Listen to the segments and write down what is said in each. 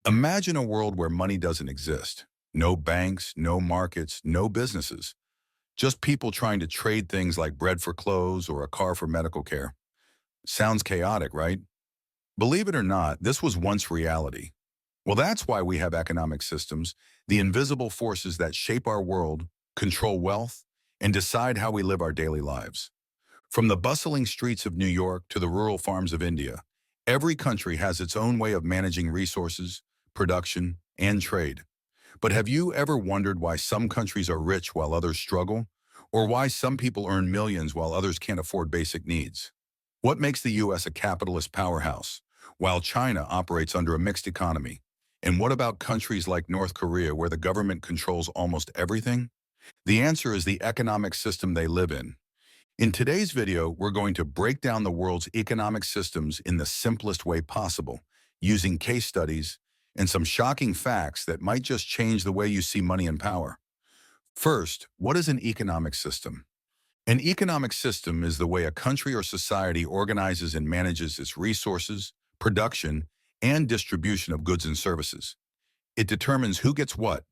Imagine a world where money doesn't exist. No banks, no markets, no businesses. Just people trying to trade things like bread for clothes or a car for medical care. Sounds chaotic, right? Believe it or not, this was once reality. Well, that's why we have economic systems, the invisible forces that shape our world, control wealth, and decide how we live our daily lives. From the bustling streets of New York to the rural farms of India, every country has its own way of managing resources, production, and trade. But have you ever wondered why some countries are rich while others struggle? Or why some people earn millions while others can't afford basic needs? What makes the US a capitalist powerhouse, while China operates under a mixed economy? And what about countries like North Korea where the government controls almost everything? The answer is the economic system they live in. In today's video, we're going to break down the world's economic systems in the simplest way possible, using case studies and some shocking facts that might just change the way you see money and power. First, what is an economic system? An economic system is the way a country or society organizes and manages its resources, production, and distribution of goods and services. It determines who gets what,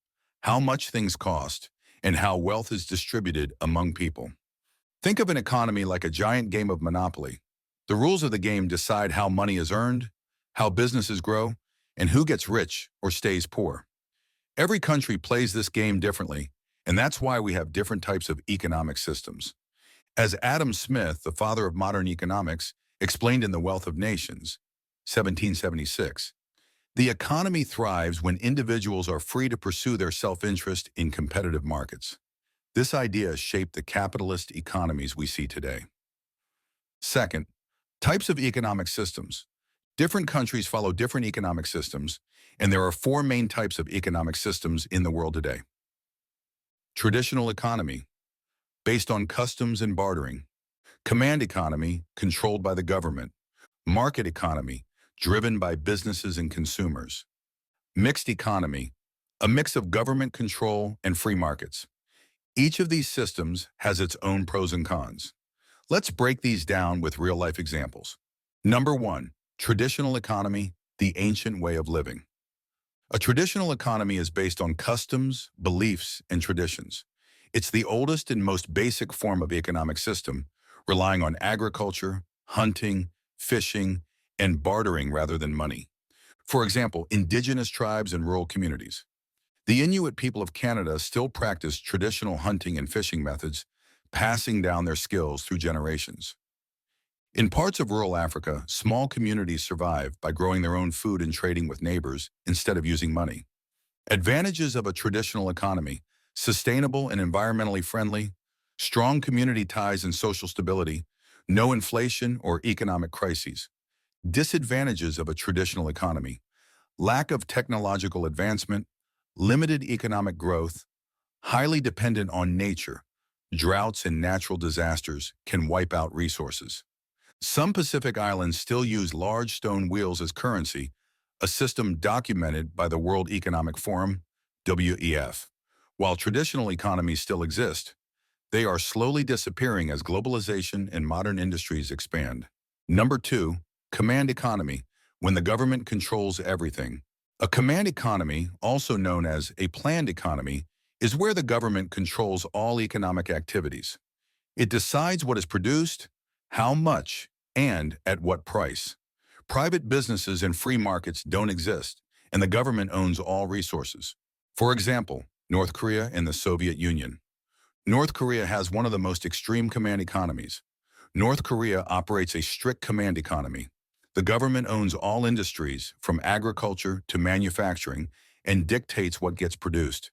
how much things cost, and how wealth is distributed among people. Think of an economy like a giant game of Monopoly. The rules of the game decide how money is earned, how businesses grow, and who gets rich or stays poor. Every country plays this game differently, and that's why we have different types of economic systems. As Adam Smith, the father of modern economics, explained in The Wealth of Nations, 1776, the economy thrives when individuals are free to pursue their self-interest in competitive markets. This idea shaped the capitalist economies we see today. Second, types of economic systems. Different countries follow different economic systems, and there are four main types of economic systems in the world today. Traditional economy, based on customs and bartering. Command economy, controlled by the government. Market economy, driven by businesses and consumers. Mixed economy, a mix of government control and free markets. Each of these systems has its own pros and cons. Let's break these down with real-life examples. Number one, traditional economy, the ancient way of living. A traditional economy is based on customs, beliefs, and traditions. It's the oldest and most basic form of economic system, relying on agriculture, hunting, fishing, and bartering rather than money. For example, indigenous tribes and rural communities. The Inuit people of Canada still practice traditional hunting and fishing methods, passing down their skills through generations. In parts of rural Africa, small communities survive by growing their own food and trading with neighbors instead of using money. Advantages of a traditional economy: sustainable and environmentally friendly, strong community ties and social stability, no inflation or economic crises. Disadvantages of a traditional economy: lack of technological advancement, limited economic growth, highly dependent on nature. Droughts and natural disasters can wipe out resources. Some Pacific islands still use large stone wheels as currency, a system documented by the World Economic Forum, WEF. While traditional economies still exist, they are slowly disappearing as globalization and modern industries expand. Number two, command economy, when the government controls everything. A command economy, also known as a planned economy, is where the government controls all economic activities. It decides what is produced, how much, and at what price. Private businesses and free markets don't exist, and the government owns all resources. For example, North Korea and the Soviet Union. North Korea has one of the most extreme command economies. North Korea operates a strict command economy. The government owns all industries, from agriculture to manufacturing, and dictates what gets produced.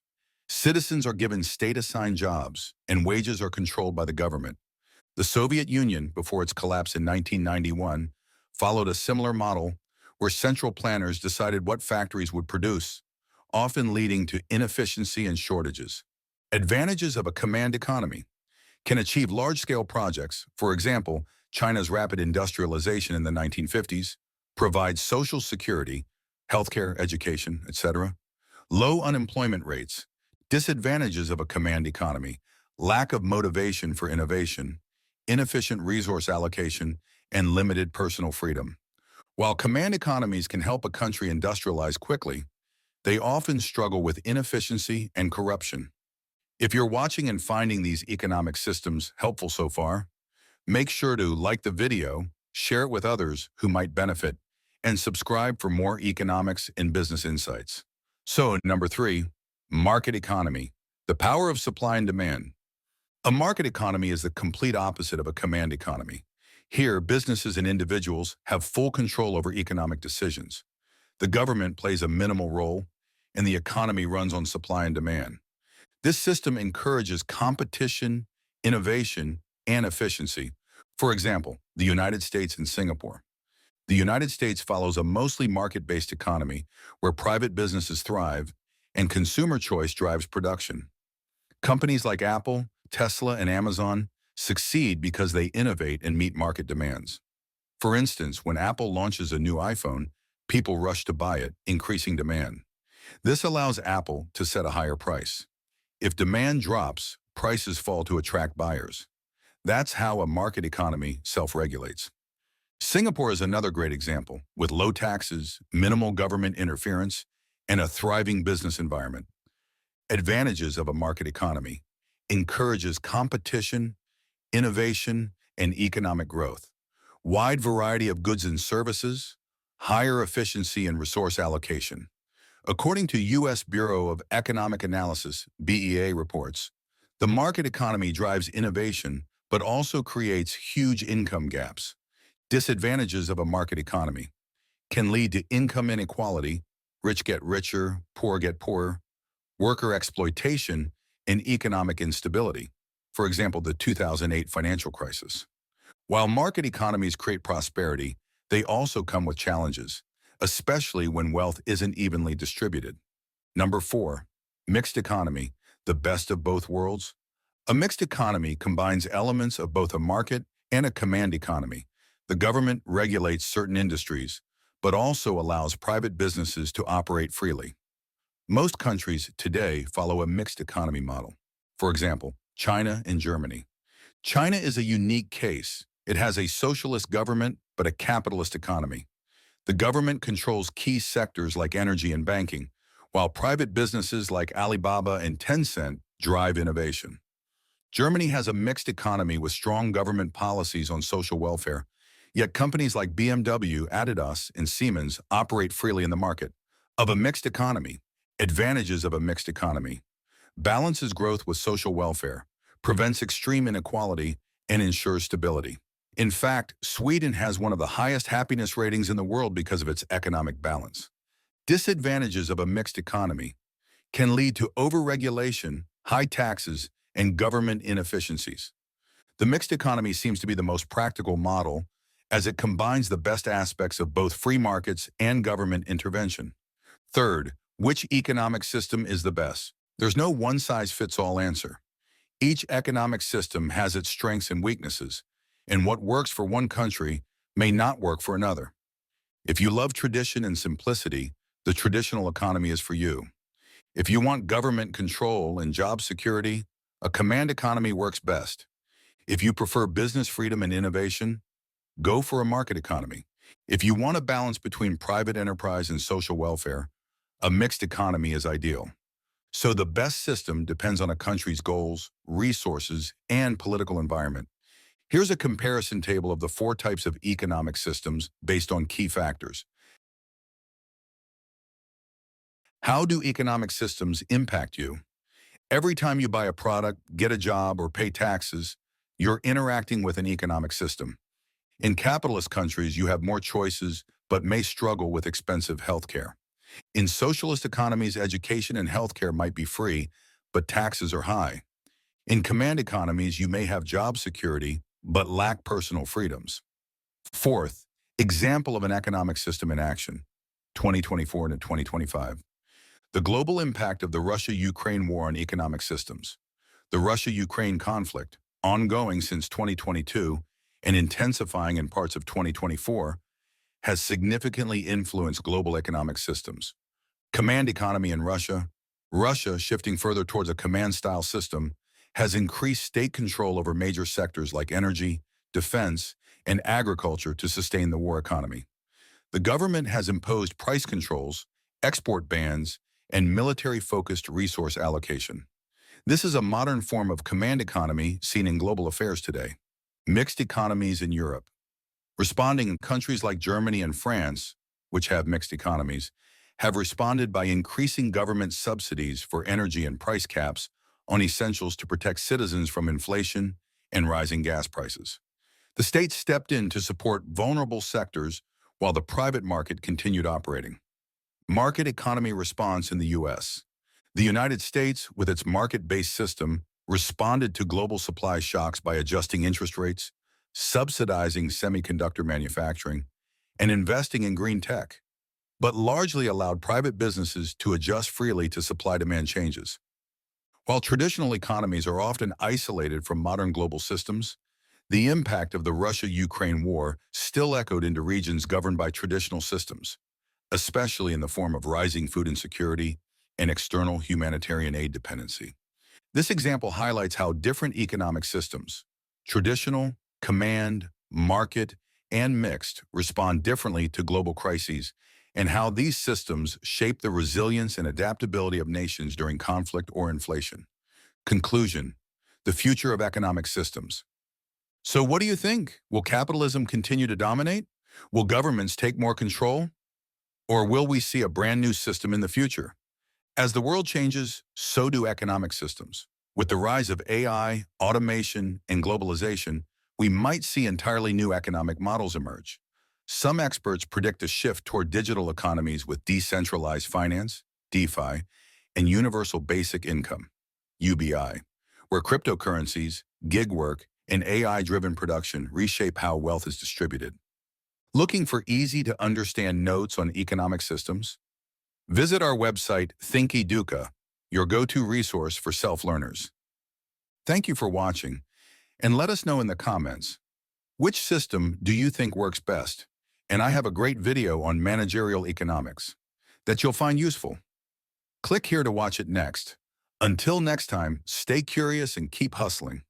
Citizens are given state-assigned jobs, and wages are controlled by the government. The Soviet Union, before its collapse in 1991, followed a similar model where central planners decided what factories would produce, often leading to inefficiency and shortages. Advantages of a command economy: can achieve large-scale projects. For example, China's rapid industrialization in the 1950s, provides social security, healthcare, education, etc. Low unemployment rates. Disadvantages of a command economy: lack of motivation for innovation, inefficient resource allocation, and limited personal freedom. While command economies can help a country industrialize quickly, they often struggle with inefficiency and corruption. If you're watching and finding these economic systems helpful so far, make sure to like the video, share it with others who might benefit, and subscribe for more economics and business insights. So, number 3, market economy, the power of supply and demand. A market economy is the complete opposite of a command economy. Here, businesses and individuals have full control over economic decisions. The government plays a minimal role, and the economy runs on supply and demand. This system encourages competition, innovation, and efficiency. For example, the United States and Singapore. The United States follows a mostly market-based economy where private businesses thrive and consumer choice drives production. Companies like Apple, Tesla, and Amazon succeed because they innovate and meet market demands. For instance, when Apple launches a new iPhone, people rush to buy it, increasing demand. This allows Apple to set a higher price. If demand drops, prices fall to attract buyers. That's how a market economy self-regulates. Singapore is another great example, with low taxes, minimal government interference, and a thriving business environment. Advantages of a market economy: encourages competition, innovation, and economic growth. Wide variety of goods and services, higher efficiency and resource allocation. According to U.S. Bureau of Economic Analysis, BEA reports, the market economy drives innovation but also creates huge income gaps. Disadvantages of a market economy can lead to income inequality, rich get richer, poor get poorer, worker exploitation, and economic instability. For example, the 2008 financial crisis. While market economies create prosperity, they also come with challenges, especially when wealth isn't evenly distributed. Number 4, mixed economy, the best of both worlds. A mixed economy combines elements of both a market and a command economy. The government regulates certain industries, but also allows private businesses to operate freely. Most countries today follow a mixed economy model. For example, China and Germany. China is a unique case. It has a socialist government, but a capitalist economy. The government controls key sectors like energy and banking, while private businesses like Alibaba and Tencent drive innovation. Germany has a mixed economy with strong government policies on social welfare, yet companies like BMW, Adidas, and Siemens operate freely in the market. Of a mixed economy, advantages of a mixed economy: balances growth with social welfare, prevents extreme inequality, and ensures stability. In fact, Sweden has one of the highest happiness ratings in the world because of its economic balance. Disadvantages of a mixed economy can lead to overregulation, high taxes, and government inefficiencies. The mixed economy seems to be the most practical model as it combines the best aspects of both free markets and government intervention. Third, which economic system is the best? There's no one-size-fits-all answer. Each economic system has its strengths and weaknesses, and what works for one country may not work for another. If you love tradition and simplicity, the traditional economy is for you. If you want government control and job security, a command economy works best. If you prefer business freedom and innovation, go for a market economy. If you want a balance between private enterprise and social welfare, a mixed economy is ideal. So the best system depends on a country's goals, resources, and political environment. Here's a comparison table of the 4 types of economic systems based on key factors. How do economic systems impact you? Every time you buy a product, get a job, or pay taxes, you're interacting with an economic system. In capitalist countries, you have more choices, but may struggle with expensive healthcare. In socialist economies, education and healthcare might be free, but taxes are high. In command economies, you may have job security, but lack personal freedoms. Fourth, example of an economic system in action, 2024 to 2025. The global impact of the Russia-Ukraine war on economic systems. The Russia-Ukraine conflict, ongoing since 2022 and intensifying in parts of 2024, has significantly influenced global economic systems. Command economy in Russia. Russia, shifting further towards a command-style system, has increased state control over major sectors like energy, defense, and agriculture to sustain the war economy. The government has imposed price controls, export bans, and military-focused resource allocation. This is a modern form of command economy seen in global affairs today. Mixed economies in Europe. Responding in countries like Germany and France, which have mixed economies, have responded by increasing government subsidies for energy and price caps on essentials to protect citizens from inflation and rising gas prices. The state stepped in to support vulnerable sectors while the private market continued operating. Market economy response in the U.S. The United States, with its market-based system, responded to global supply shocks by adjusting interest rates, subsidizing semiconductor manufacturing, and investing in green tech, but largely allowed private businesses to adjust freely to supply-demand changes. While traditional economies are often isolated from modern global systems, the impact of the Russia-Ukraine war still echoed into regions governed by traditional systems, especially in the form of rising food insecurity and external humanitarian aid dependency. This example highlights how different economic systems, traditional, command, market, and mixed, respond differently to global crises, and how these systems shape the resilience and adaptability of nations during conflict or inflation. Conclusion: the future of economic systems. So what do you think? Will capitalism continue to dominate? Will governments take more control? Or will we see a brand new system in the future? As the world changes, so do economic systems. With the rise of AI, automation, and globalization, we might see entirely new economic models emerge. Some experts predict a shift toward digital economies with decentralized finance, DeFi, and universal basic income, UBI, where cryptocurrencies, gig work, and AI-driven production reshape how wealth is distributed. Looking for easy-to-understand notes on economic systems? Visit our website, Thinkiduca, your go-to resource for self-learners. Thank you for watching, and let us know in the comments, which system do you think works best? And I have a great video on managerial economics that you'll find useful. Click here to watch it next. Until next time, stay curious and keep hustling.